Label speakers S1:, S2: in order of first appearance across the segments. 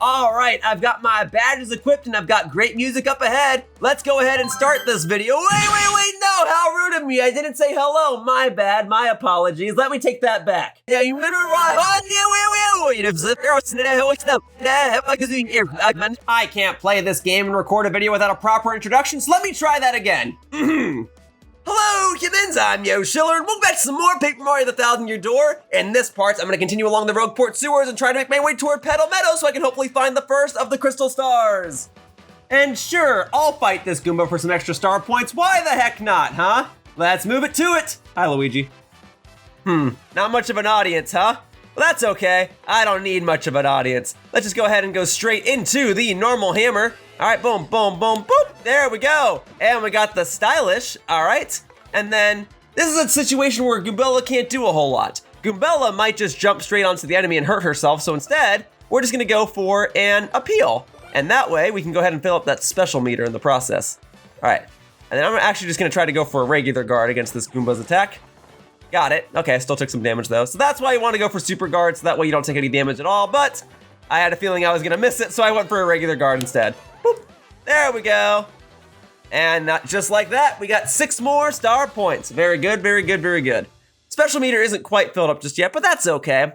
S1: All right, I've got my badges equipped and I've got great music up ahead. Let's go ahead and start this video. Wait, no, how rude of me. I didn't say hello, my bad, my apologies. Let me take that back. I can't play this game and record a video without a proper introduction, so let me try that again. Hello, humans, I'm Yoshiller, and welcome back to some more Paper Mario: The Thousand Year Door. In this part, I'm going to continue along the Rogueport Sewers and try to make my way toward Petal Meadows so I can hopefully find the first of the Crystal Stars. And sure, I'll fight this Goomba for some extra star points. Why the heck not, huh? Let's move it to it. Hi, Luigi. Not much of an audience, huh? Well, that's okay. I don't need much of an audience. Let's just go ahead and go straight into the normal hammer. All right, boom, boom, boom, boop. There we go. And we got the stylish, all right? And then this is a situation where Goombella can't do a whole lot. Goombella might just jump straight onto the enemy and hurt herself, so instead, we're just gonna go for an appeal. And that way, we can go ahead and fill up that special meter in the process. All right, and then I'm actually just gonna try to go for a regular guard against this Goomba's attack. Got it. Okay, still took some damage though. So that's why you wanna go for super guard, so that way you don't take any damage at all, but I had a feeling I was gonna miss it, so I went for a regular guard instead. Boop. There we go. And just like that, we got 6 more star points. Very good, very good, very good. Special meter isn't quite filled up just yet, but that's okay.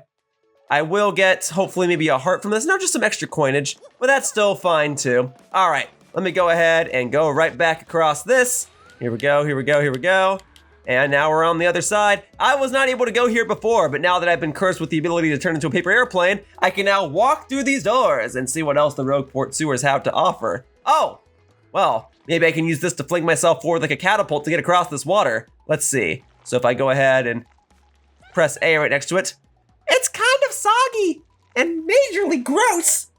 S1: I will get, hopefully, maybe a heart from this. No, just some extra coinage, but that's still fine too. All right, let me go ahead and go right back across this. Here we go, here we go, here we go. And now we're on the other side. I was not able to go here before, but now that I've been cursed with the ability to turn into a paper airplane, I can now walk through these doors and see what else the Rogueport Sewers have to offer. Oh, well, maybe I can use this to fling myself forward like a catapult to get across this water. Let's see. So if I go ahead and press A right next to it, it's kind of soggy and majorly gross.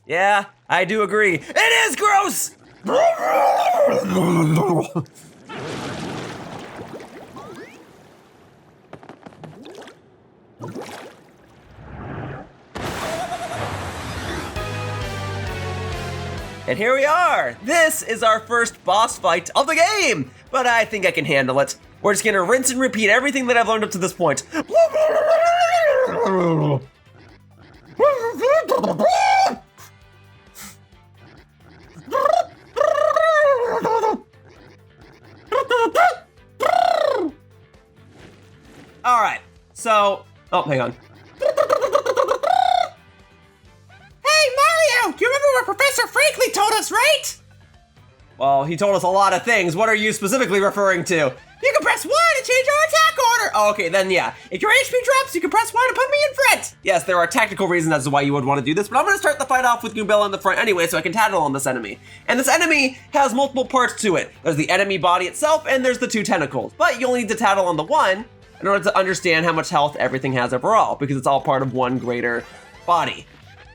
S1: Yeah, I do agree. It is gross! And here we are! This is our first boss fight of the game! But I think I can handle it. We're just gonna rinse and repeat everything that I've learned up to this point. Alright, so... Oh, hang on.
S2: Do you remember what Professor Frankly told us, right?
S1: Well, he told us a lot of things. What are you specifically referring to?
S2: You can press 1 to change our attack order.
S1: Oh, okay, then yeah.
S2: If your HP drops, you can press 1 to put me in front.
S1: Yes, there are tactical reasons as to why you would want to do this, but I'm going to start the fight off with Goombella in the front anyway so I can tattle on this enemy. And this enemy has multiple parts to it. There's the enemy body itself and there's the 2 tentacles. But you only need to tattle on the one in order to understand how much health everything has overall, because it's all part of one greater body.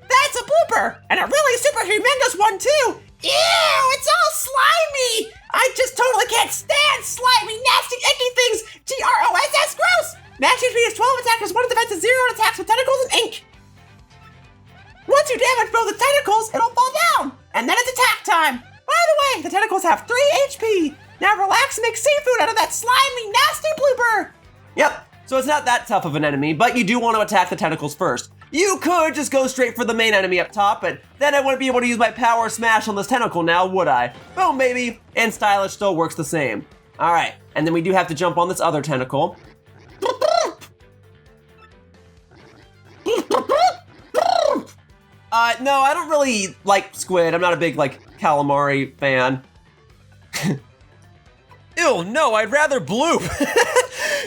S2: That's a blooper, and a really super humongous one too. Ew, it's all slimy. I just totally can't stand slimy, nasty, icky things. Gross. Gross. Max HP is 12 attack is 1 defense and 0 attacks with tentacles and ink. Once you damage both the tentacles, it'll fall down, and then it's attack time. By the way, the tentacles have 3 HP. Now relax and make seafood out of that slimy, nasty blooper.
S1: Yep. So it's not that tough of an enemy, but you do want to attack the tentacles first. You could just go straight for the main enemy up top, but then I wouldn't be able to use my power smash on this tentacle now, would I? Boom, baby! And stylish still works the same. All right, and then we do have to jump on this other tentacle. No, I don't really like squid. I'm not a big, calamari fan. Ew, no, I'd rather bloop.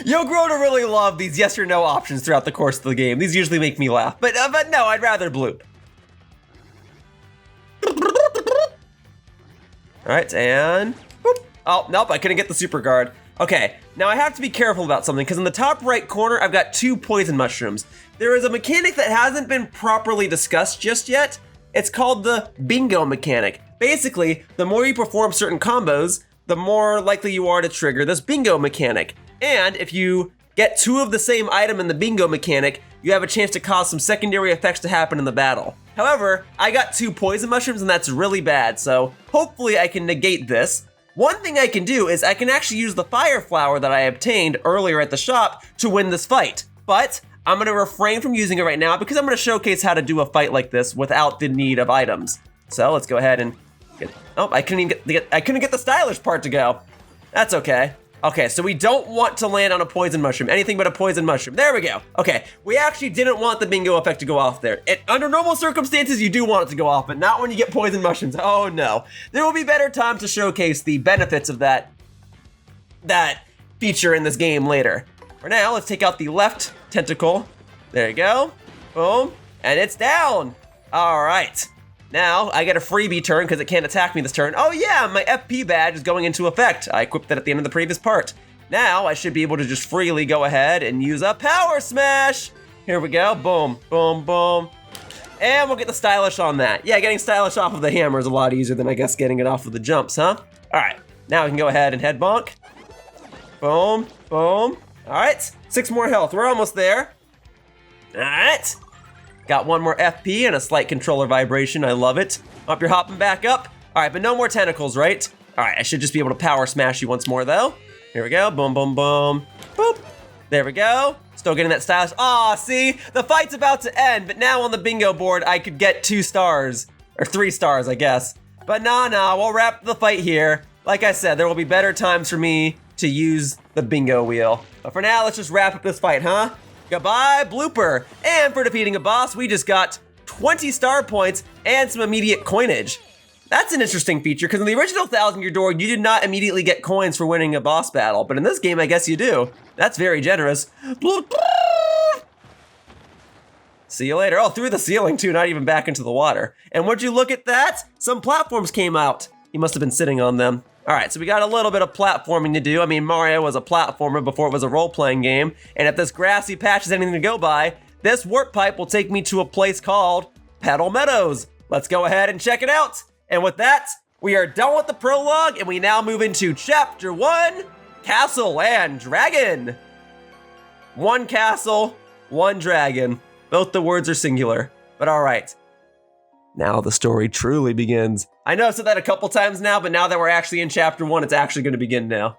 S1: You'll grow to really love these yes or no options throughout the course of the game. These usually make me laugh, but no, I'd rather bloop. All right, and boop. Oh, nope, I couldn't get the super guard. Okay, now I have to be careful about something because in the top right corner, I've got 2 poison mushrooms. There is a mechanic that hasn't been properly discussed just yet. It's called the bingo mechanic. Basically, the more you perform certain combos, the more likely you are to trigger this bingo mechanic. And if you get 2 of the same item in the bingo mechanic, you have a chance to cause some secondary effects to happen in the battle. However, I got 2 poison mushrooms and that's really bad, so hopefully I can negate this. One thing I can do is I can actually use the fire flower that I obtained earlier at the shop to win this fight, but I'm gonna refrain from using it right now because I'm gonna showcase how to do a fight like this without the need of items. So let's go ahead and get, oh, I couldn't get the stylish part to go. That's okay. Okay, so we don't want to land on a poison mushroom, anything but a poison mushroom. There we go. Okay, we actually didn't want the bingo effect to go off there. Under normal circumstances, you do want it to go off, but not when you get poison mushrooms. Oh no. There will be better times to showcase the benefits of that feature in this game later. For now, let's take out the left tentacle. There you go. Boom. And it's down. All right. Now, I get a freebie turn because it can't attack me this turn. Oh yeah, my FP badge is going into effect. I equipped that at the end of the previous part. Now, I should be able to just freely go ahead and use a power smash. Here we go, boom, boom, boom. And we'll get the stylish on that. Yeah, getting stylish off of the hammer is a lot easier than I guess getting it off of the jumps, huh? All right, now we can go ahead and head bonk. Boom, boom. All right, 6 more health, we're almost there. All right. Got 1 more FP and a slight controller vibration. I love it. Up, you're hopping back up. All right, but no more tentacles, right? All right, I should just be able to power smash you once more, though. Here we go. Boom, boom, boom. Boop. There we go. Still getting that stylish. Aw, see? The fight's about to end, but now on the bingo board, I could get 2 stars. Or 3 stars, I guess. But nah, we'll wrap the fight here. Like I said, there will be better times for me to use the bingo wheel. But for now, let's just wrap up this fight, huh? Goodbye, blooper. And for defeating a boss, we just got 20 star points and some immediate coinage. That's an interesting feature, because in the original 1,000-Year Door, you did not immediately get coins for winning a boss battle, but in this game, I guess you do. That's very generous. See you later. Oh, through the ceiling too, not even back into the water. And would you look at that? Some platforms came out. He must have been sitting on them. All right, so we got a little bit of platforming to do. I mean, Mario was a platformer before it was a role-playing game, and if this grassy patch is anything to go by, this warp pipe will take me to a place called Petal Meadows. Let's go ahead and check it out. And with that, we are done with the prologue, and we now move into Chapter 1, Castle and Dragon. 1 castle, 1 dragon. Both the words are singular, but all right. Now the story truly begins. I know I've said that a couple times now, but now that we're actually in Chapter 1, it's actually going to begin now.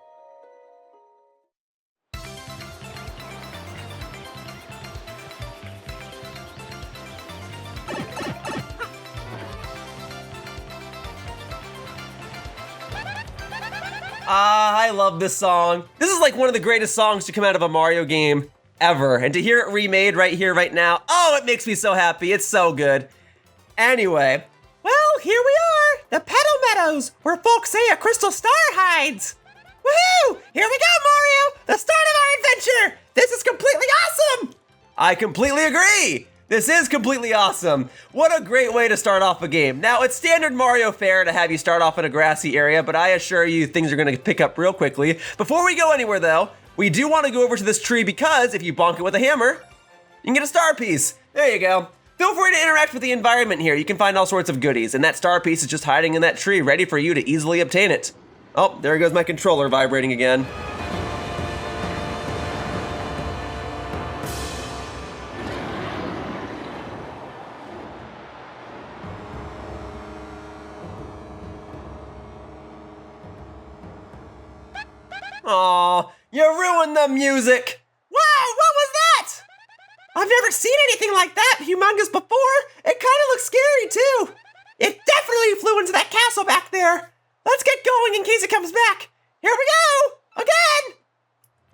S1: I love this song. This is like one of the greatest songs to come out of a Mario game ever. And to hear it remade right here, right now, oh, it makes me so happy. It's so good. Anyway.
S2: Well, here we are, the Petal Meadows, where folks say a crystal star hides. Woohoo! Here we go, Mario! The start of our adventure! This is completely awesome!
S1: I completely agree! This is completely awesome. What a great way to start off a game. Now, it's standard Mario fare to have you start off in a grassy area, but I assure you things are gonna pick up real quickly. Before we go anywhere though, we do want to go over to this tree because if you bonk it with a hammer, you can get a star piece. There you go. Feel free to interact with the environment here. You can find all sorts of goodies, and that star piece is just hiding in that tree, ready for you to easily obtain it. Oh, there goes my controller vibrating again. Aw, you ruined the music!
S2: Whoa, what was that? I've never seen anything like that humongous before. It kind of looks scary too. It definitely flew into that castle back there. Let's get going in case it comes back. Here we go, again.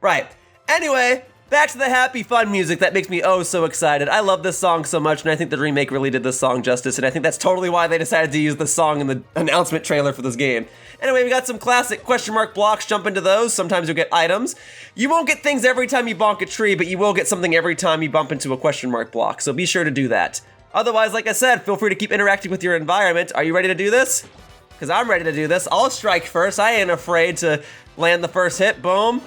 S1: Right, anyway, back to the happy fun music that makes me oh so excited. I love this song so much, and I think the remake really did this song justice, and I think that's totally why they decided to use this song in the announcement trailer for this game. Anyway, we got some classic question mark blocks, jump into those. Sometimes you'll get items. You won't get things every time you bonk a tree, but you will get something every time you bump into a question mark block, so be sure to do that. Otherwise, like I said, feel free to keep interacting with your environment. Are you ready to do this? Because I'm ready to do this. I'll strike first. I ain't afraid to land the first hit. Boom.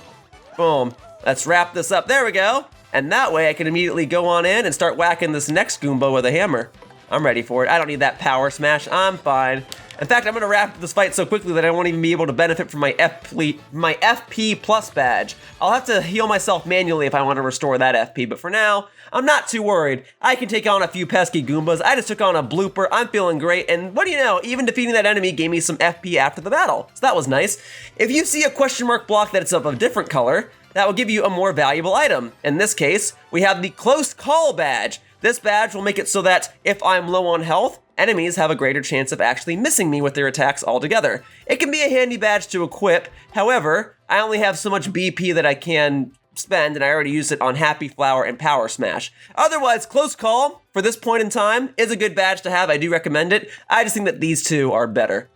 S1: Boom. Let's wrap this up. There we go. And that way I can immediately go on in and start whacking this next Goomba with a hammer. I'm ready for it. I don't need that power smash. I'm fine. In fact, I'm gonna wrap this fight so quickly that I won't even be able to benefit from my FP plus badge. I'll have to heal myself manually if I want to restore that FP, but for now, I'm not too worried. I can take on a few pesky Goombas. I just took on a blooper. I'm feeling great, and what do you know? Even defeating that enemy gave me some FP after the battle, so that was nice. If you see a question mark block that's of a different color, that will give you a more valuable item. In this case, we have the Close Call badge. This badge will make it so that if I'm low on health, enemies have a greater chance of actually missing me with their attacks altogether. It can be a handy badge to equip. However, I only have so much BP that I can spend, and I already used it on Happy Flower and Power Smash. Otherwise, Close Call, for this point in time, is a good badge to have. I do recommend it. I just think that these two are better.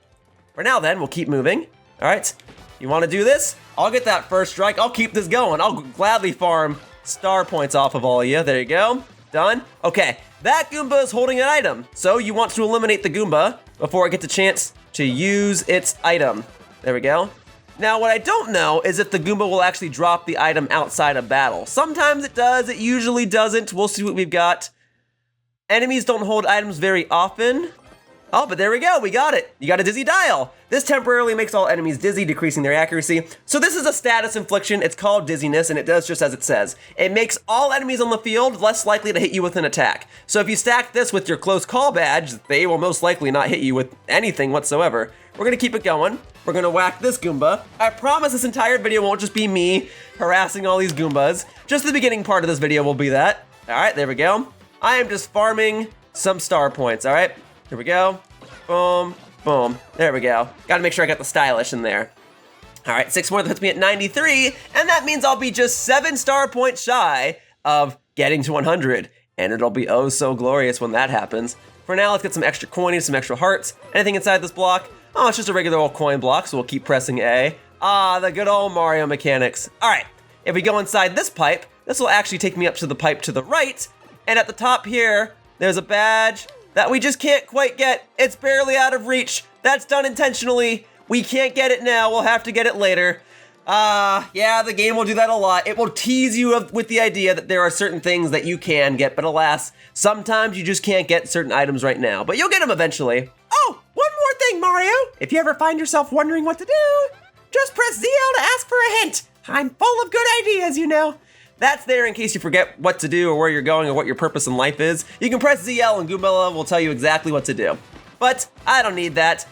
S1: For now then, we'll keep moving. All right, you want to do this? I'll get that first strike. I'll keep this going. I'll gladly farm star points off of all of you. There you go. Done. Okay, that Goomba is holding an item. So you want to eliminate the Goomba before it gets a chance to use its item. There we go. Now, what I don't know is if the Goomba will actually drop the item outside of battle. Sometimes it does, it usually doesn't. We'll see what we've got. Enemies don't hold items very often. Oh, but there we go, we got it. You got a dizzy dial. This temporarily makes all enemies dizzy, decreasing their accuracy. So this is a status infliction. It's called dizziness, and it does just as it says. It makes all enemies on the field less likely to hit you with an attack. So if you stack this with your Close Call badge, they will most likely not hit you with anything whatsoever. We're gonna keep it going. We're gonna whack this Goomba. I promise this entire video won't just be me harassing all these Goombas. Just the beginning part of this video will be that. All right, there we go. I am just farming some star points, all right? Here we go. Boom, boom. There we go. Gotta make sure I got the stylish in there. All right, 6 more, that puts me at 93, and that means I'll be just 7 star points shy of getting to 100, and it'll be oh so glorious when that happens. For now, let's get some extra coins, some extra hearts. Anything inside this block? Oh, it's just a regular old coin block, so we'll keep pressing A. Ah, the good old Mario mechanics. All right, if we go inside this pipe, this will actually take me up to the pipe to the right, and at the top here, there's a badge that we just can't quite get. It's barely out of reach. That's done intentionally. We can't get it now. We'll have to get it later. Yeah, the game will do that a lot. It will tease you with the idea that there are certain things that you can get, but alas, sometimes you just can't get certain items right now, but you'll get them eventually.
S2: Oh, one more thing, Mario. If you ever find yourself wondering what to do, just press ZL to ask for a hint. I'm full of good ideas, you know.
S1: That's there in case you forget what to do or where you're going or what your purpose in life is. You can press ZL and Goombella will tell you exactly what to do. But I don't need that.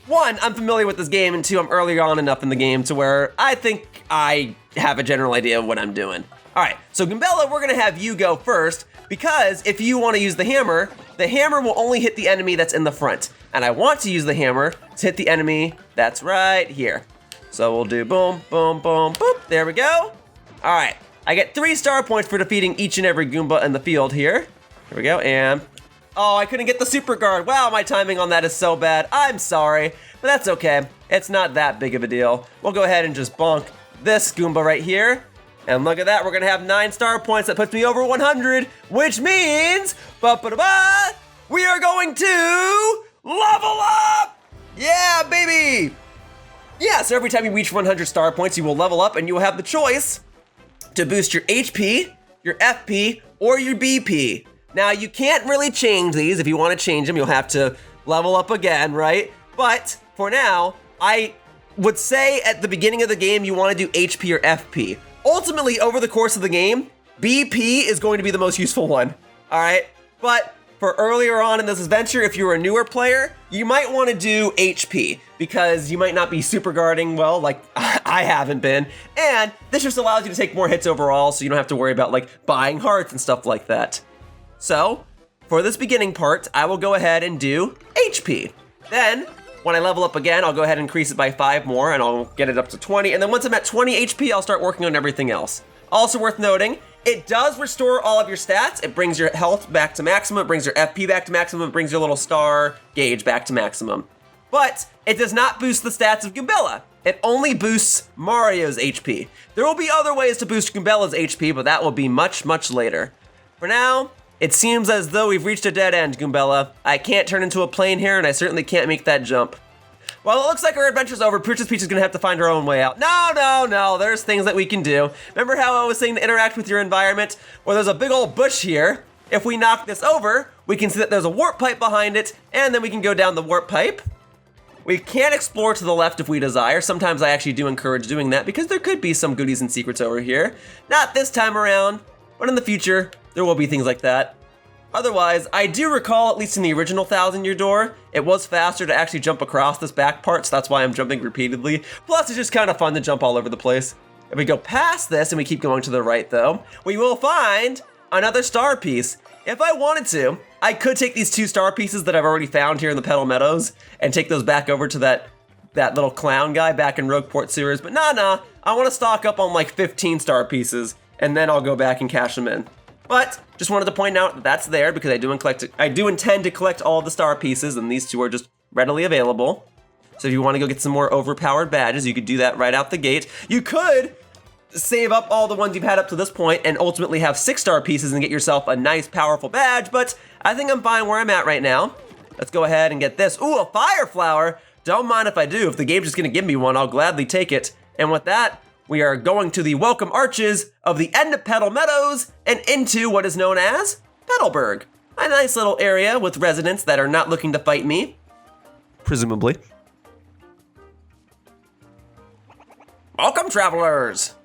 S1: 1, I'm familiar with this game, and 2, I'm early on enough in the game to where I think I have a general idea of what I'm doing. All right, so Goombella, we're gonna have you go first because if you wanna use the hammer will only hit the enemy that's in the front. And I want to use the hammer to hit the enemy that's right here. So we'll do boom, boom, boom, boop. There we go. All right. I get 3 star points for defeating each and every Goomba in the field here. Here we go, and... oh, I couldn't get the super guard. Wow, my timing on that is so bad. I'm sorry, but that's okay. It's not that big of a deal. We'll go ahead and just bonk this Goomba right here. And look at that, we're gonna have 9 star points. That puts me over 100, which means... ba-ba-da-ba, we are going to... level up! Yeah, baby! Yeah, so every time you reach 100 star points, you will level up, and you will have the choice to boost your HP, your FP, or your BP. Now, you can't really change these. If you want to change them, you'll have to level up again, right? But for now, I would say at the beginning of the game, you want to do HP or FP. Ultimately, over the course of the game, BP is going to be the most useful one, all right? But for earlier on in this adventure, if you're a newer player, you might want to do HP because you might not be super guarding well, like I haven't been. And this just allows you to take more hits overall, so you don't have to worry about like buying hearts and stuff like that. So for this beginning part, I will go ahead and do HP. Then when I level up again, I'll go ahead and increase it by 5 more and I'll get it up to 20. And then once I'm at 20 HP, I'll start working on everything else. Also worth noting, it does restore all of your stats. It brings your health back to maximum, it brings your FP back to maximum, it brings your little star gauge back to maximum. But it does not boost the stats of Goombella. It only boosts Mario's HP. There will be other ways to boost Goombella's HP, but that will be much, much later. For now, it seems as though we've reached a dead end, Goombella. I can't turn into a plane here, and I certainly can't make that jump. Well, it looks like our adventure's over. Princess Peach is gonna have to find her own way out. No, there's things that we can do. Remember how I was saying to interact with your environment? Well, there's a big old bush here. If we knock this over, we can see that there's a warp pipe behind it, and then we can go down the warp pipe. We can explore to the left if we desire. Sometimes I actually do encourage doing that because there could be some goodies and secrets over here. Not this time around, but in the future, there will be things like that. Otherwise, I do recall, at least in the original 1000-Year Door, it was faster to actually jump across this back part, so that's why I'm jumping repeatedly. Plus, it's just kind of fun to jump all over the place. If we go past this and we keep going to the right though, we will find another star piece. If I wanted to, I could take these 2 star pieces that I've already found here in the Petal Meadows and take those back over to that little clown guy back in Rogueport Sewers, but nah, I want to stock up on like 15 star pieces and then I'll go back and cash them in. But just wanted to point out that that's there because I do intend to collect all the star pieces, and these 2 are just readily available. So if you want to go get some more overpowered badges, you could do that right out the gate. You could save up all the ones you've had up to this point and ultimately have 6 star pieces and get yourself a nice powerful badge, but I think I'm fine where I'm at right now. Let's go ahead and get this. Ooh, a fire flower. Don't mind if I do. If the game's just gonna give me one, I'll gladly take it. And with that, we are going to the welcome arches of the end of Petal Meadows and into what is known as Petalburg. A nice little area with residents that are not looking to fight me. Presumably. Welcome, travelers.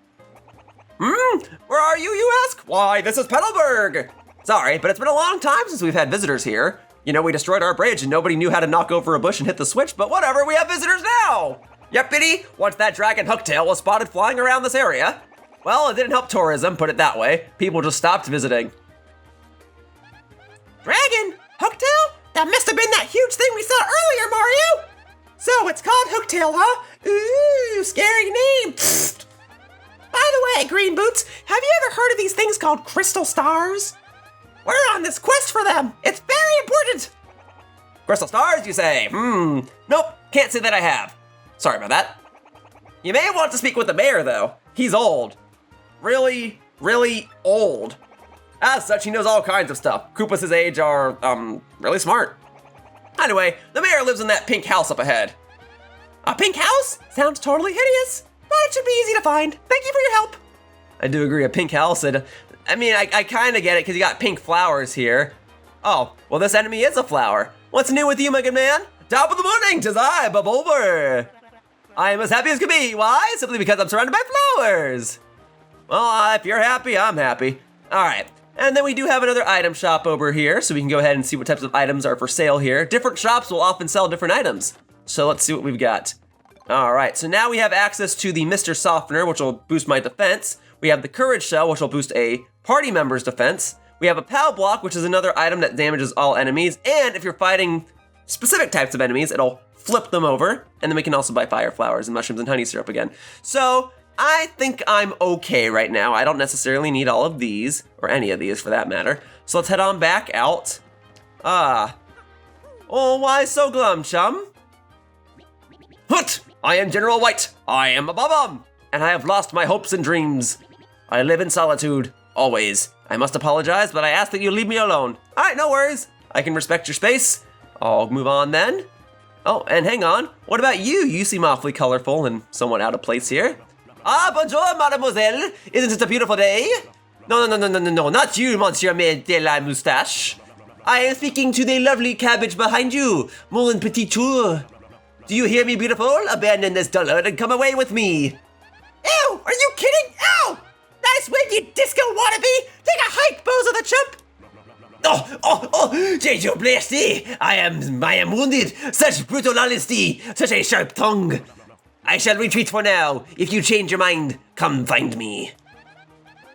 S1: Where are you, you ask? Why, this is Petalburg. Sorry, but it's been a long time since we've had visitors here. You know, we destroyed our bridge and nobody knew how to knock over a bush and hit the switch, but whatever, we have visitors now. Yippity, once that dragon Hooktail was spotted flying around this area. Well, it didn't help tourism, put it that way. People just stopped visiting.
S2: Dragon? Hooktail? That must have been that huge thing we saw earlier, Mario! So, it's called Hooktail, huh? Ooh, scary name. By the way, Green Boots, have you ever heard of these things called crystal stars? We're on this quest for them. It's very important.
S1: Crystal stars, you say? Nope, can't say that I have. Sorry about that. You may want to speak with the mayor, though. He's old. Really, really old. As such, he knows all kinds of stuff. Koopas his age are, really smart. Anyway, the mayor lives in that pink house up ahead.
S2: A pink house? Sounds totally hideous, but it should be easy to find. Thank you for your help.
S1: I do agree, a pink house. I mean, I kind of get it because you got pink flowers here. Oh, well, this enemy is a flower. What's new with you, my good man? Top of the morning, 'tis I, Bulber. I am as happy as can be. Why? Simply because I'm surrounded by flowers. Well, if you're happy, I'm happy. All right. And then we do have another item shop over here, so we can go ahead and see what types of items are for sale here. Different shops will often sell different items. So let's see what we've got. All right, so now we have access to the Mr. Softener, which will boost my defense. We have the Courage Shell, which will boost a party member's defense. We have a Pal Block, which is another item that damages all enemies. And if you're fighting specific types of enemies, it'll flip them over. And then we can also buy fire flowers and mushrooms and honey syrup again. So I think I'm okay right now. I don't necessarily need all of these, or any of these for that matter. So let's head on back out. Oh, why so glum, chum? Hut! I am General White. I am a bum, and I have lost my hopes and dreams. I live in solitude, always. I must apologize, but I ask that you leave me alone. All right, no worries. I can respect your space. I'll move on then. Oh, and hang on. What about you? You seem awfully colorful and somewhat out of place here. Ah, bonjour, mademoiselle. Isn't it a beautiful day? No, not you, monsieur de la moustache. I am speaking to the lovely cabbage behind you, mon petit tour. Do you hear me, beautiful? Abandon this dullard and come away with me.
S2: Ew, are you kidding? Ow! Nice wig, you disco wannabe! Take a hike, bozo the chump!
S1: Oh, change your blasty. I am wounded. Such brutal honesty, such a sharp tongue. I shall retreat for now. If you change your mind, come find me.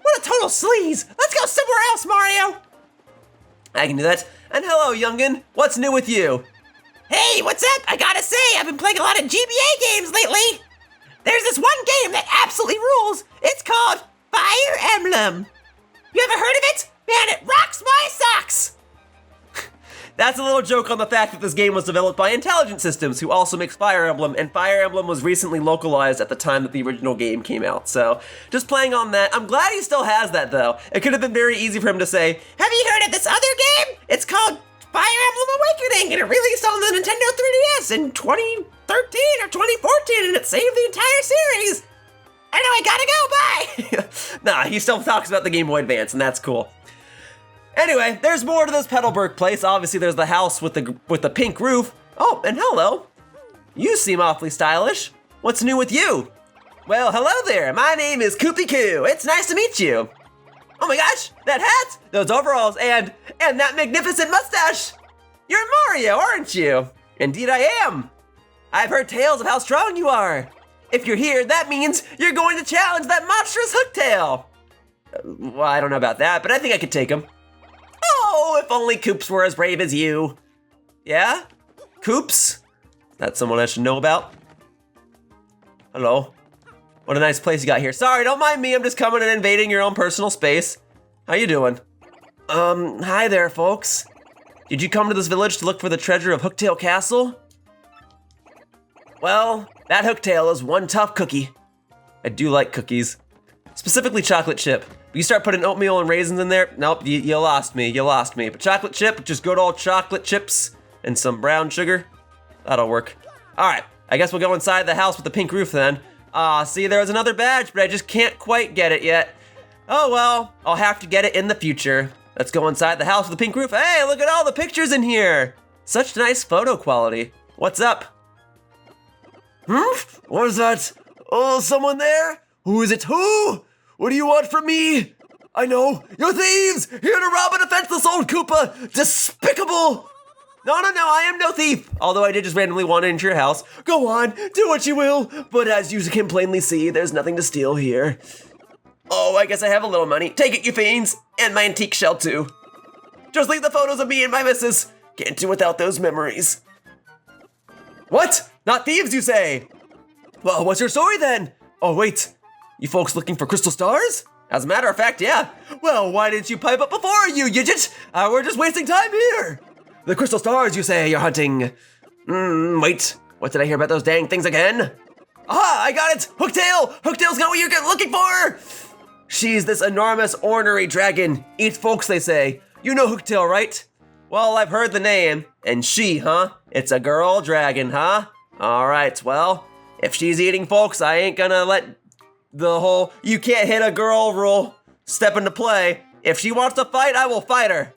S2: What a total sleaze. Let's go somewhere else, Mario.
S1: I can do that. And hello, youngin. What's new with you?
S2: Hey, what's up? I gotta say, I've been playing a lot of GBA games lately. There's this one game that absolutely rules. It's called Fire Emblem. You ever heard of it? Man, it rocks my socks.
S1: That's a little joke on the fact that this game was developed by Intelligent Systems, who also makes Fire Emblem, and Fire Emblem was recently localized at the time that the original game came out. So, just playing on that. I'm glad he still has that, though. It could have been very easy for him to say,
S2: have you heard of this other game? It's called Fire Emblem Awakening, and it released on the Nintendo 3DS in 2013 or 2014, and it saved the entire series. Anyway, gotta go, bye!
S1: Nah, he still talks about the Game Boy Advance, and that's cool. Anyway, there's more to this Petalburg place. Obviously, there's the house with the pink roof. Oh, and hello. You seem awfully stylish. What's new with you? Well, hello there. My name is Koopy Koo. It's nice to meet you. Oh my gosh, that hat, those overalls, and that magnificent mustache. You're Mario, aren't you? Indeed I am. I've heard tales of how strong you are. If you're here, that means you're going to challenge that monstrous Hooktail. Well, I don't know about that, but I think I could take him. Oh, if only Koops were as brave as you. Yeah? Koops? That's someone I should know about. Hello. What a nice place you got here. Sorry, don't mind me. I'm just coming and invading your own personal space. How you doing? Hi there, folks. Did you come to this village to look for the treasure of Hooktail Castle? Well, that Hooktail is one tough cookie. I do like cookies. Specifically chocolate chip. But you start putting oatmeal and raisins in there, nope, you lost me, But chocolate chip, just good old chocolate chips and some brown sugar, that'll work. All right, I guess we'll go inside the house with the pink roof then. See, there was another badge, but I just can't quite get it yet. Oh well, I'll have to get it in the future. Let's go inside the house with the pink roof. Hey, look at all the pictures in here. Such nice photo quality. What's up? What is that? Oh, someone there? Who is it? Who? What do you want from me? I know, you're thieves! Here to rob a defenseless old Koopa! Despicable! No, I am no thief! Although I did just randomly wander into your house. Go on, do what you will, but as you can plainly see, there's nothing to steal here. Oh, I guess I have a little money. Take it, you fiends! And my antique shell, too. Just leave the photos of me and my missus. Can't do without those memories. What? Not thieves, you say? Well, what's your story then? Oh, wait. You folks looking for crystal stars? As a matter of fact, yeah. Well, why didn't you pipe up before, you Yidget? We're just wasting time here. The crystal stars, you say you're hunting. Wait. What did I hear about those dang things again? Aha, I got it! Hooktail! Hooktail's got what you're looking for! She's this enormous ornery dragon. Eats folks, they say. You know Hooktail, right? Well, I've heard the name. And she, huh? It's a girl dragon, huh? All right, well, if she's eating folks, I ain't gonna let the whole you can't hit a girl rule step into play. If she wants to fight, I will fight her.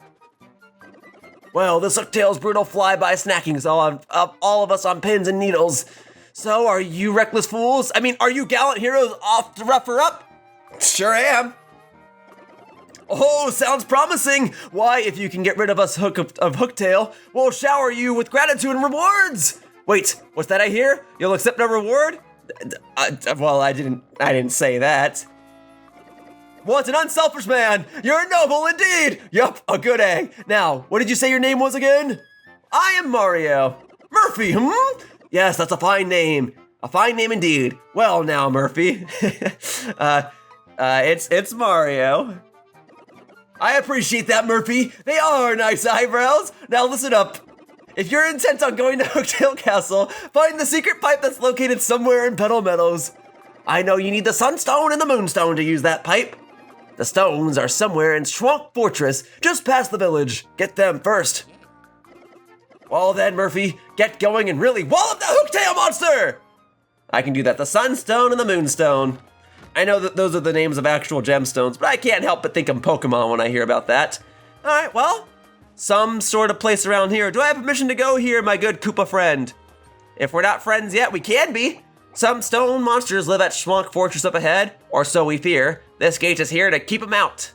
S1: Well, this Hooktail's brutal flyby snacking's all of us on pins and needles. So, are you reckless fools? I mean, are you gallant heroes off to rough her up? Sure am. Oh, sounds promising. Why, if you can get rid of us of Hooktail, we'll shower you with gratitude and rewards. Wait, what's that I hear? You'll accept no reward? Well, I didn't say that. What an unselfish man! You're noble indeed! Yup, a good egg. Now, what did you say your name was again? I am Mario. Murphy, Yes, that's a fine name. A fine name indeed. Well now, Murphy. It's Mario. I appreciate that, Murphy. They are nice eyebrows. Now listen up. If you're intent on going to Hooktail Castle, find the secret pipe that's located somewhere in Petal Meadows. I know you need the Sunstone and the Moonstone to use that pipe. The stones are somewhere in Swamp Fortress, just past the village. Get them first. Well then, Murphy, get going and really wallop the Hooktail monster! I can do that. The Sunstone and the Moonstone. I know that those are the names of actual gemstones, but I can't help but think of Pokemon when I hear about that. All right, well, some sort of place around here. Do I have permission to go here, my good Koopa friend? If we're not friends yet, we can be. Some stone monsters live at Swamp Fortress up ahead, or so we fear. This gate is here to keep them out.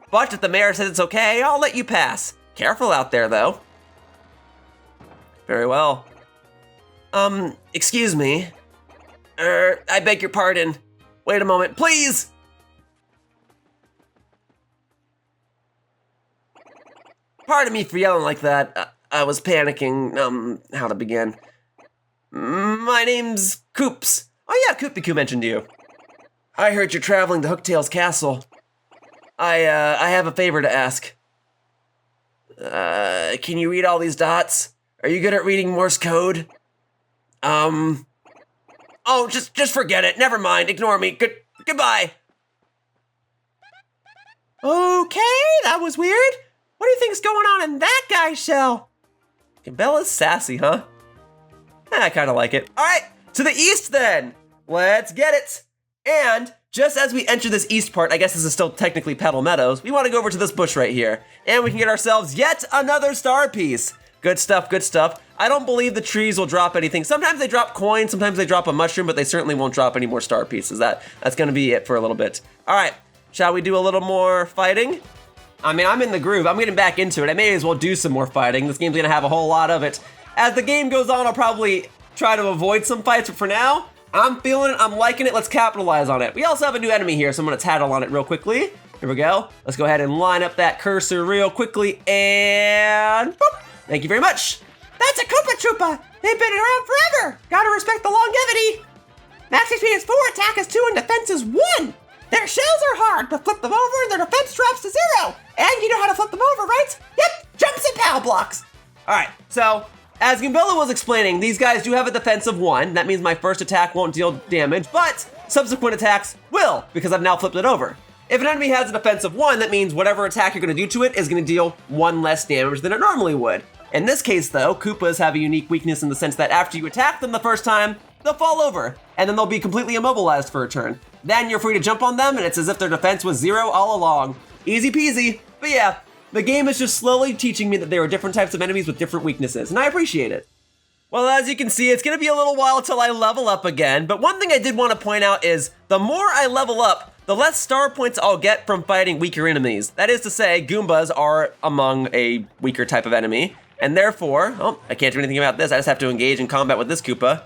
S1: But if the mayor says it's okay, I'll let you pass. Careful out there, though. Very well. Excuse me. I beg your pardon. Wait a moment, please! Pardon me for yelling like that. I was panicking, how to begin. My name's Koops. Oh yeah, Koopy mentioned you. I heard you're traveling to Hooktail's castle. I have a favor to ask. Can you read all these dots? Are you good at reading Morse code? Oh, just forget it. Never mind. Ignore me. Goodbye.
S2: Okay, that was weird. What do you think's going on in that guy's shell?
S1: Goombella's sassy, huh? I kind of like it. All right, to the east then. Let's get it. And just as we enter this east part, I guess this is still technically Petal Meadows, we want to go over to this bush right here. And we can get ourselves yet another star piece. Good stuff, good stuff. I don't believe the trees will drop anything. Sometimes they drop coins, sometimes they drop a mushroom, but they certainly won't drop any more star pieces. That's gonna be it for a little bit. All right, shall we do a little more fighting? I mean, I'm in the groove. I'm getting back into it. I may as well do some more fighting. This game's gonna have a whole lot of it. As the game goes on, I'll probably try to avoid some fights, but for now, I'm feeling it, I'm liking it, let's capitalize on it. We also have a new enemy here, so I'm gonna tattle on it real quickly. Here we go. Let's go ahead and line up that cursor real quickly, and boop. Thank you very much.
S2: That's a Koopa Troopa. They've been around forever. Gotta respect the longevity. Max HP is 4, attack is 2, and defense is 1. Their shells are hard, but flip them over and their defense drops to 0. And you know how to flip them over, right? Yep, jumps and power blocks.
S1: All right, so as Goombella was explaining, these guys do have a defense of 1. That means my first attack won't deal damage, but subsequent attacks will, because I've now flipped it over. If an enemy has a defense of 1, that means whatever attack you're gonna do to it is gonna deal 1 less damage than it normally would. In this case though, Koopas have a unique weakness in the sense that after you attack them the first time, they'll fall over, and then they'll be completely immobilized for a turn. Then you're free to jump on them, and it's as if their defense was 0 all along. Easy peasy, but yeah, the game is just slowly teaching me that there are different types of enemies with different weaknesses, and I appreciate it. Well, as you can see, it's gonna be a little while till I level up again, but one thing I did want to point out is the more I level up, the less star points I'll get from fighting weaker enemies. That is to say, Goombas are among a weaker type of enemy, and therefore, oh, I can't do anything about this, I just have to engage in combat with this Koopa.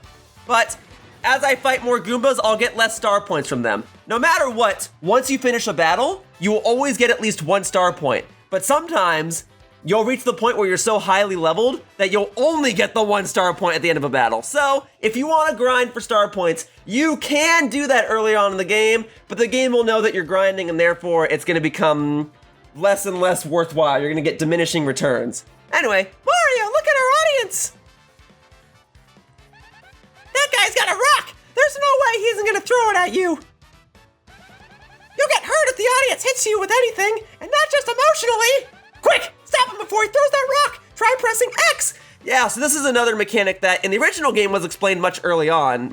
S1: But as I fight more Goombas, I'll get less star points from them. No matter what, once you finish a battle, you will always get at least 1 star point. But sometimes, you'll reach the point where you're so highly leveled that you'll only get the 1 star point at the end of a battle. So, if you want to grind for star points, you can do that early on in the game, but the game will know that you're grinding and therefore it's going to become less and less worthwhile. You're going to get diminishing returns. Anyway,
S2: Mario, look at our audience. That guy's got a rock. There's no way he isn't gonna throw it at you. You'll get hurt if the audience hits you with anything, and not just emotionally. Quick, stop him before he throws that rock. Try pressing X.
S1: Yeah, so this is another mechanic that in the original game was explained much earlier on,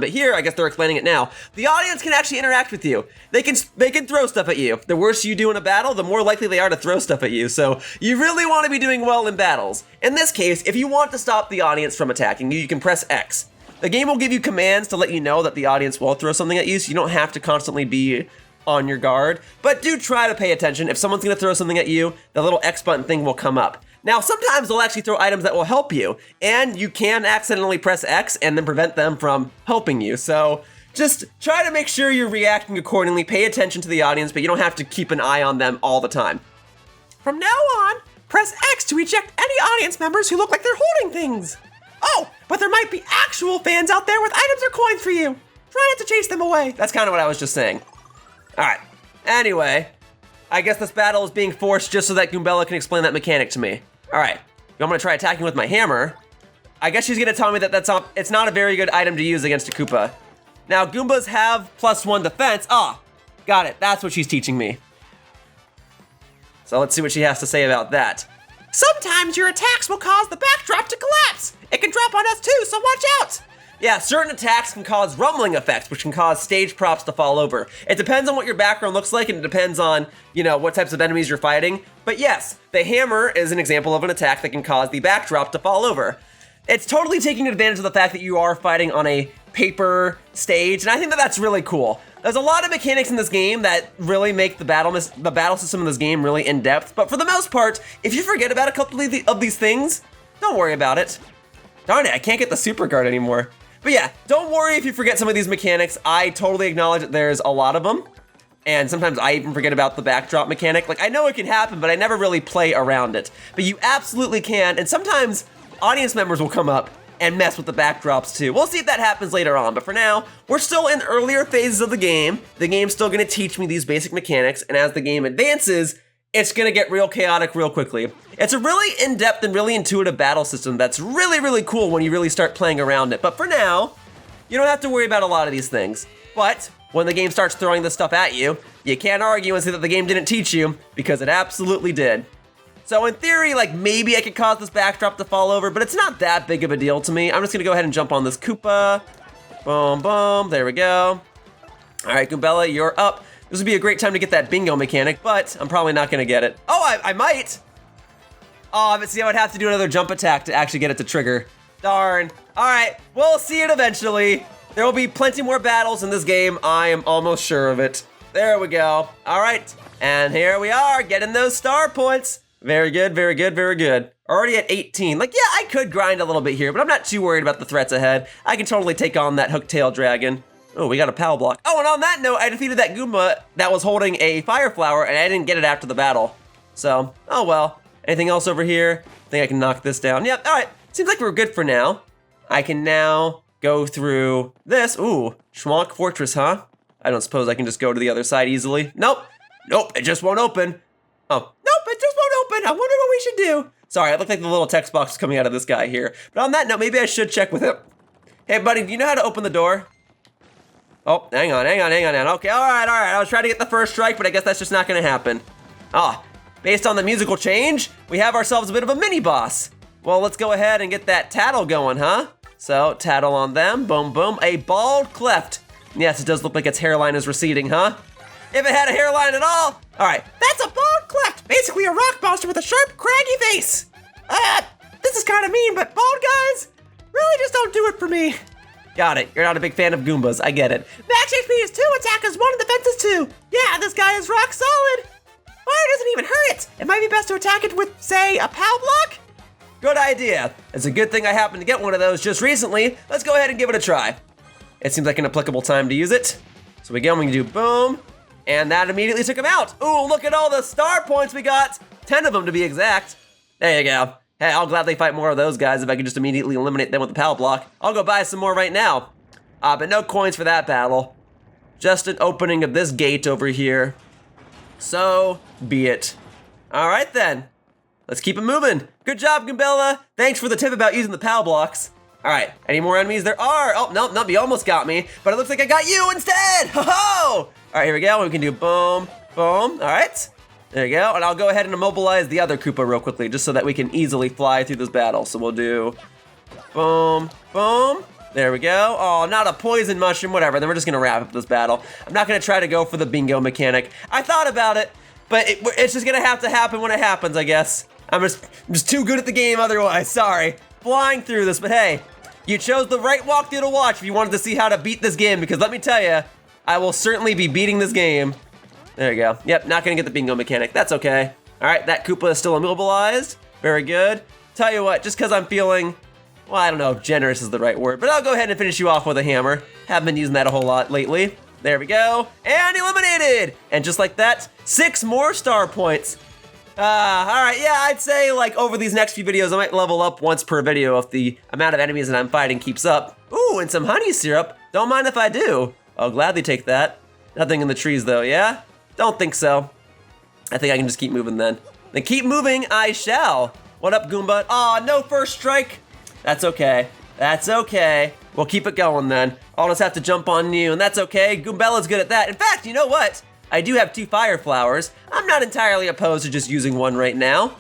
S1: but here I guess they're explaining it now. The audience can actually interact with you. They can throw stuff at you. The worse you do in a battle, the more likely they are to throw stuff at you. So you really want to be doing well in battles. In this case, if you want to stop the audience from attacking you, you can press X. The game will give you commands to let you know that the audience will throw something at you, so you don't have to constantly be on your guard. But do try to pay attention. If someone's gonna throw something at you, the little X button thing will come up. Now, sometimes they'll actually throw items that will help you, and you can accidentally press X and then prevent them from helping you. So just try to make sure you're reacting accordingly. Pay attention to the audience, but you don't have to keep an eye on them all the time.
S2: From now on, press X to eject any audience members who look like they're holding things. Oh, but there might be actual fans out there with items or coins for you. Try not to chase them away.
S1: That's kind of what I was just saying. All right, anyway, I guess this battle is being forced just so that Goombella can explain that mechanic to me. All right, I'm gonna try attacking with my hammer. I guess she's gonna tell me that it's not a very good item to use against a Koopa. Now, Goombas have +1 defense. Ah, got it, that's what she's teaching me. So let's see what she has to say about that.
S2: Sometimes your attacks will cause the backdrop to collapse. It can drop on us too, so watch out.
S1: Yeah, certain attacks can cause rumbling effects, which can cause stage props to fall over. It depends on what your background looks like, and it depends on, what types of enemies you're fighting. But yes, the hammer is an example of an attack that can cause the backdrop to fall over. It's totally taking advantage of the fact that you are fighting on a paper stage, and I think that that's really cool. There's a lot of mechanics in this game that really make the battle system in this game really in-depth, but for the most part, if you forget about a couple of these things, don't worry about it. Darn it, I can't get the super guard anymore. But yeah, don't worry if you forget some of these mechanics. I totally acknowledge that there's a lot of them, and sometimes I even forget about the backdrop mechanic. Like, I know it can happen, but I never really play around it. But you absolutely can, and sometimes audience members will come up and mess with the backdrops too. We'll see if that happens later on, but for now, we're still in earlier phases of the game. The game's still gonna teach me these basic mechanics, and as the game advances, it's gonna get real chaotic real quickly. It's a really in-depth and really intuitive battle system that's really, really cool when you really start playing around it. But for now, you don't have to worry about a lot of these things. But when the game starts throwing this stuff at you, you can't argue and say that the game didn't teach you, because it absolutely did. So in theory, maybe I could cause this backdrop to fall over, but it's not that big of a deal to me. I'm just gonna go ahead and jump on this Koopa. Boom, boom, there we go. All right, Goombella, you're up. This would be a great time to get that bingo mechanic, but I'm probably not gonna get it. Oh, I might. Oh, but see, I would have to do another jump attack to actually get it to trigger. Darn. All right, we'll see it eventually. There will be plenty more battles in this game. I am almost sure of it. There we go. All right, and here we are, getting those star points. Very good, very good, very good. Already at 18. Like, yeah, I could grind a little bit here, but I'm not too worried about the threats ahead. I can totally take on that Hooktail dragon. Oh, we got a Pal block. Oh, and on that note, I defeated that Goomba that was holding a fire flower, and I didn't get it after the battle. So, oh well. Anything else over here? I think I can knock this down. Yep, all right. Seems like we're good for now. I can now go through this. Ooh, Schwank Fortress, huh? I don't suppose I can just go to the other side easily. Nope. Nope, it just won't open. Oh, nope, it just won't open. I wonder what we should do. Sorry, it looked like the little text box is coming out of this guy here. But on that note, maybe I should check with him. Hey, buddy, do you know how to open the door? Oh, hang on. Okay, all right. I was trying to get the first strike, but I guess that's just not gonna happen. Ah, based on the musical change, we have ourselves a bit of a mini boss. Well, let's go ahead and get that tattle going, huh? So, tattle on them, boom, boom. A bald cleft. Yes, it does look like its hairline is receding, huh? If it had a hairline at all. All right,
S2: That's a bald cleft! Basically a rock monster with a sharp, craggy face! This is kind of mean, but bald guys really just don't do it for me.
S1: got it. You're not a big fan of Goombas, I get it.
S2: Max HP is 2, attack is 1, and defense is 2. Yeah, this guy is rock solid. Fire doesn't even hurt it. It might be best to attack it with, say, a Pal block?
S1: Good idea. It's a good thing I happened to get one of those just recently. Let's go ahead and give it a try. It seems like an applicable time to use it. So again, we can do boom, and that immediately took him out. Ooh, look at all the star points we got. 10 of them to be exact. There you go. Hey, I'll gladly fight more of those guys if I can just immediately eliminate them with the Pal block. I'll go buy some more right now. But no coins for that battle. Just an opening of this gate over here. So be it. All right then. Let's keep it moving. Good job, Goombella. Thanks for the tip about using the Pal blocks. All right, any more enemies? There are. Oh, no, you almost got me, but it looks like I got you instead. Ho-ho! All right, here we go. We can do boom, boom. All right, there you go. And I'll go ahead and immobilize the other Koopa real quickly, just so that we can easily fly through this battle. So we'll do boom, boom. There we go. Oh, not a poison mushroom, whatever. Then we're just gonna wrap up this battle. I'm not gonna try to go for the bingo mechanic. I thought about it, but it's just gonna have to happen when it happens, I guess. I'm just too good at the game otherwise, sorry. Flying through this, but hey, you chose the right walkthrough to watch if you wanted to see how to beat this game, because let me tell you, I will certainly be beating this game. There you go. Yep, not gonna get the bingo mechanic. That's okay. All right, that Koopa is still immobilized. Very good. Tell you what, just because I'm feeling, well, I don't know if generous is the right word, but I'll go ahead and finish you off with a hammer. Haven't been using that a whole lot lately. There we go. And eliminated! And just like that, 6 more star points. All right, yeah, I'd say like over these next few videos, I might level up once per video if the amount of enemies that I'm fighting keeps up. Ooh, and some honey syrup. Don't mind if I do. I'll gladly take that. Nothing in the trees though, yeah? Don't think so. I think I can just keep moving then. Then keep moving, I shall. What up, Goomba? Aw, no first strike. That's okay. That's okay. We'll keep it going then. I'll just have to jump on you, and that's okay. Goombella's good at that. In fact, you know what? I do have 2 fire flowers. I'm not entirely opposed to just using one right now.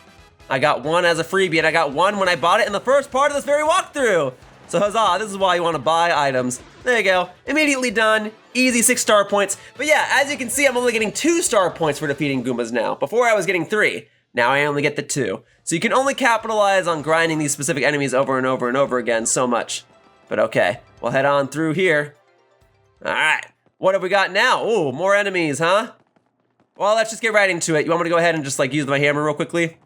S1: I got one as a freebie, and I got one when I bought it in the first part of this very walkthrough. So huzzah, this is why you want to buy items. There you go, immediately done. Easy 6 star points. But yeah, as you can see, I'm only getting 2 star points for defeating Goombas now. Before I was getting 3. Now I only get the 2. So you can only capitalize on grinding these specific enemies over and over and over again so much. But okay, we'll head on through here. All right. What have we got now? Ooh, more enemies, huh? Well, let's just get right into it. You want me to go ahead and just like use my hammer real quickly?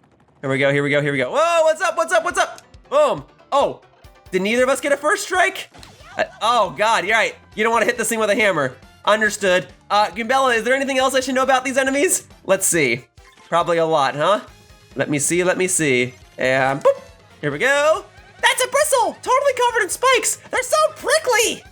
S1: Here we go, here we go, here we go. Whoa, what's up, what's up, what's up? Boom. Oh, did neither of us get a first strike? Oh God, you're right. You don't want to hit this thing with a hammer. Understood. Goombella, is there anything else I should know about these enemies? Let's see. Probably a lot, huh? Let me see, and boop. Here we go.
S2: That's a bristle! Totally covered in spikes! They're so prickly!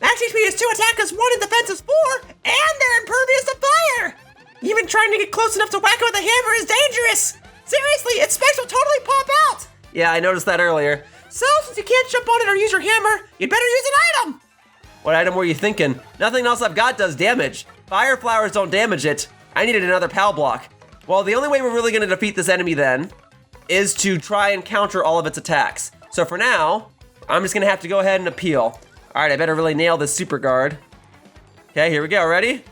S2: Max HP is 2, attack is 1, and defense is 4, and they're impervious to fire! Even trying to get close enough to whack it with a hammer is dangerous! Seriously, its spikes will totally pop out!
S1: Yeah, I noticed that earlier.
S2: So, since you can't jump on it or use your hammer, you'd better use an item!
S1: What item were you thinking? Nothing else I've got does damage. Fire flowers don't damage it. I needed another Pal block. Well, the only way we're really gonna defeat this enemy then is to try and counter all of its attacks. So for now, I'm just gonna have to go ahead and appeal. All right, I better really nail this super guard. Okay, here we go, ready?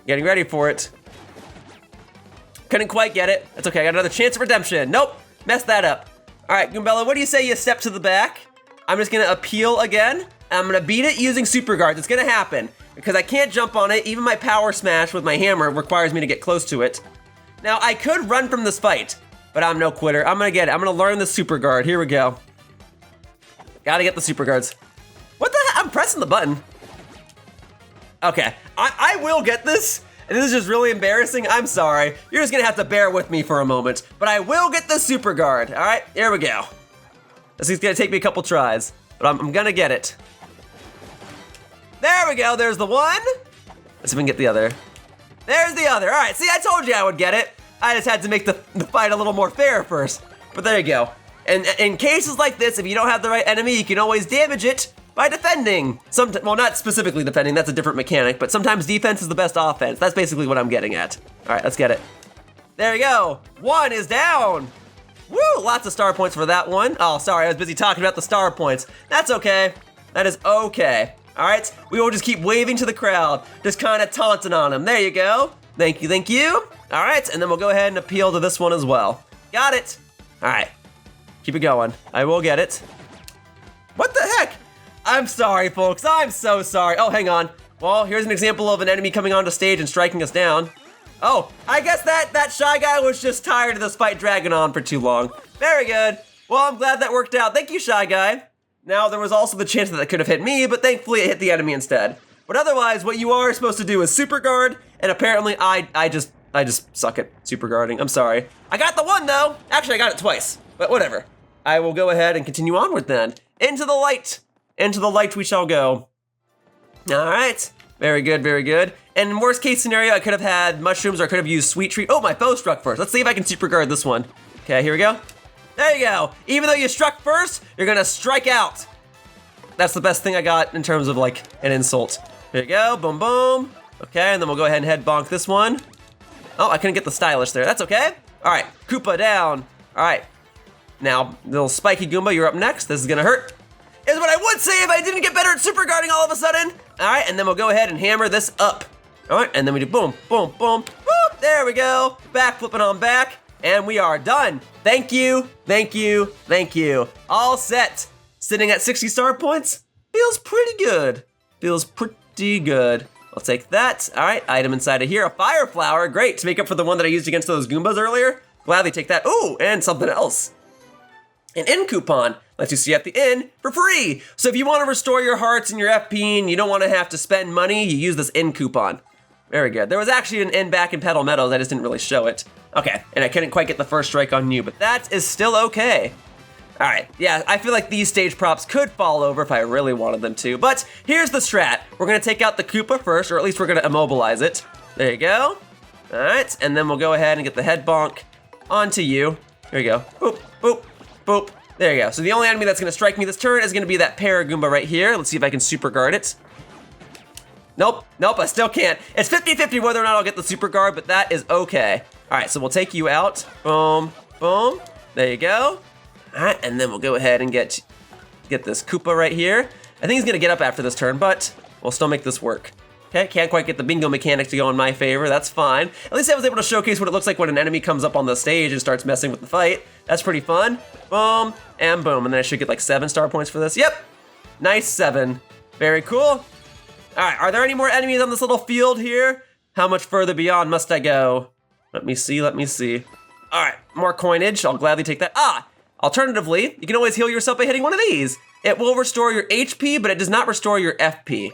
S1: Getting ready for it. Couldn't quite get it. That's okay, I got another chance of redemption. Nope, messed that up. All right, Goombella, what do you say you step to the back? I'm just gonna appeal again, and I'm gonna beat it using super guards. It's gonna happen, because I can't jump on it. Even my power smash with my hammer requires me to get close to it. Now, I could run from this fight, but I'm no quitter. I'm gonna get it. I'm gonna learn the super guard. Here we go. Gotta get the super guards. What the heck? I'm pressing the button. Okay, I will get this. And this is just really embarrassing. I'm sorry. You're just gonna have to bear with me for a moment. But I will get the super guard. All right, here we go. This is gonna take me a couple tries, but I'm gonna get it. There we go, there's the one. Let's see if we can get the other. There's the other. All right, see, I told you I would get it. I just had to make the fight a little more fair first. But there you go. And in cases like this, if you don't have the right enemy, you can always damage it by defending. Well, not specifically defending, that's a different mechanic, but sometimes defense is the best offense. That's basically what I'm getting at. All right, let's get it. There you go. One is down. Woo, lots of star points for that one. Oh, sorry, I was busy talking about the star points. That's okay. That is okay. All right, we will just keep waving to the crowd, just kind of taunting on them. There you go. Thank you, thank you. All right, and then we'll go ahead and appeal to this one as well. Got it. All right, keep it going. I will get it. What the heck? I'm sorry, folks. I'm so sorry. Oh, hang on. Well, here's an example of an enemy coming onto stage and striking us down. Oh, I guess that Shy Guy was just tired of this fight dragging on for too long. Very good. Well, I'm glad that worked out. Thank you, Shy Guy. Now, there was also the chance that it could have hit me, but thankfully it hit the enemy instead. But otherwise, what you are supposed to do is super guard, and apparently I just suck at super guarding. I'm sorry. I got the one, though. Actually, I got it twice, but whatever. I will go ahead and continue onward then. Into the light. Into the light we shall go. All right. Very good, very good. And in worst case scenario, I could have had mushrooms or I could have used sweet treat. Oh, my foe struck first. Let's see if I can super guard this one. Okay, here we go. There you go. Even though you struck first, you're gonna strike out. That's the best thing I got in terms of like an insult. Here you go, boom, boom. Okay, and then we'll go ahead and head bonk this one. Oh, I couldn't get the stylish there. That's okay. All right, Koopa down. All right. Now, little spiky Goomba, you're up next. This is gonna hurt. Is what I would say if I didn't get better at super guarding all of a sudden. All right, and then we'll go ahead and hammer this up. All right, and then we do boom, boom, boom, boop. There we go. Back flipping on back, and we are done. Thank you, thank you, thank you. All set. Sitting at 60 star points. Feels pretty good. Feels pretty good. I'll take that. All right, item inside of here, a fire flower. Great, to make up for the one that I used against those Goombas earlier. Gladly take that. Ooh, and something else. An inn coupon lets you see at the inn for free. So if you want to restore your hearts and your FP and you don't want to have to spend money, you use this inn coupon. Very good. There was actually an inn back in Petal Meadows, I just didn't really show it. Okay, and I couldn't quite get the first strike on you, but that is still okay. All right, yeah, I feel like these stage props could fall over if I really wanted them to, but here's the strat. We're gonna take out the Koopa first, or at least we're gonna immobilize it. There you go. All right, and then we'll go ahead and get the head bonk onto you. There you go. Boop, boop, boop. There you go. So the only enemy that's gonna strike me this turn is gonna be that Paragoomba right here. Let's see if I can super guard it. Nope, nope, I still can't. It's 50-50 whether or not I'll get the super guard, but that is okay. All right, so we'll take you out. Boom, boom. There you go. All right, and then we'll go ahead and get this Koopa right here. I think he's gonna get up after this turn, but we'll still make this work. Okay, can't quite get the bingo mechanic to go in my favor. That's fine. At least I was able to showcase what it looks like when an enemy comes up on the stage and starts messing with the fight. That's pretty fun. Boom, and boom. And then I should get like 7 star points for this. Yep, nice 7. Very cool. All right, are there any more enemies on this little field here? How much further beyond must I go? Let me see, let me see. All right, more coinage. I'll gladly take that. Alternatively, you can always heal yourself by hitting one of these. It will restore your HP, but it does not restore your FP.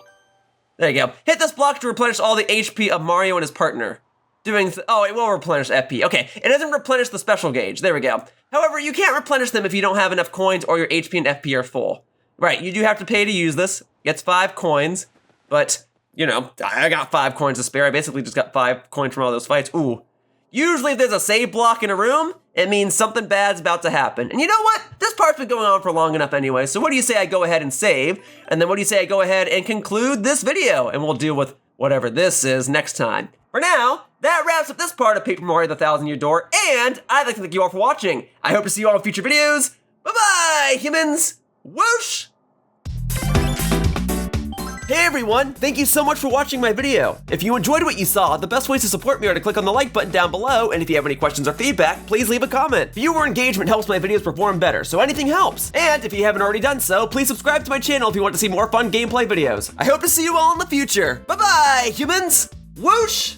S1: There you go. Hit this block to replenish all the HP of Mario and his partner. It will replenish FP. Okay, it doesn't replenish the special gauge. There we go. However, you can't replenish them if you don't have enough coins or your HP and FP are full. Right, you do have to pay to use this. Gets 5 coins, but, you know, I got 5 coins to spare. I basically just got 5 coins from all those fights. Ooh. Usually if there's a save block in a room, it means something bad's about to happen. And you know what? This part's been going on for long enough anyway, so what do you say I go ahead and save? And then what do you say I go ahead and conclude this video? And we'll deal with whatever this is next time. For now, that wraps up this part of Paper Mario the Thousand Year Door, and I'd like to thank you all for watching. I hope to see you all in future videos. Bye-bye, humans! Whoosh! Hey everyone, thank you so much for watching my video. If you enjoyed what you saw, the best ways to support me are to click on the like button down below, and if you have any questions or feedback, please leave a comment. Viewer engagement helps my videos perform better, so anything helps. And if you haven't already done so, please subscribe to my channel if you want to see more fun gameplay videos. I hope to see you all in the future. Bye-bye, humans! Whoosh!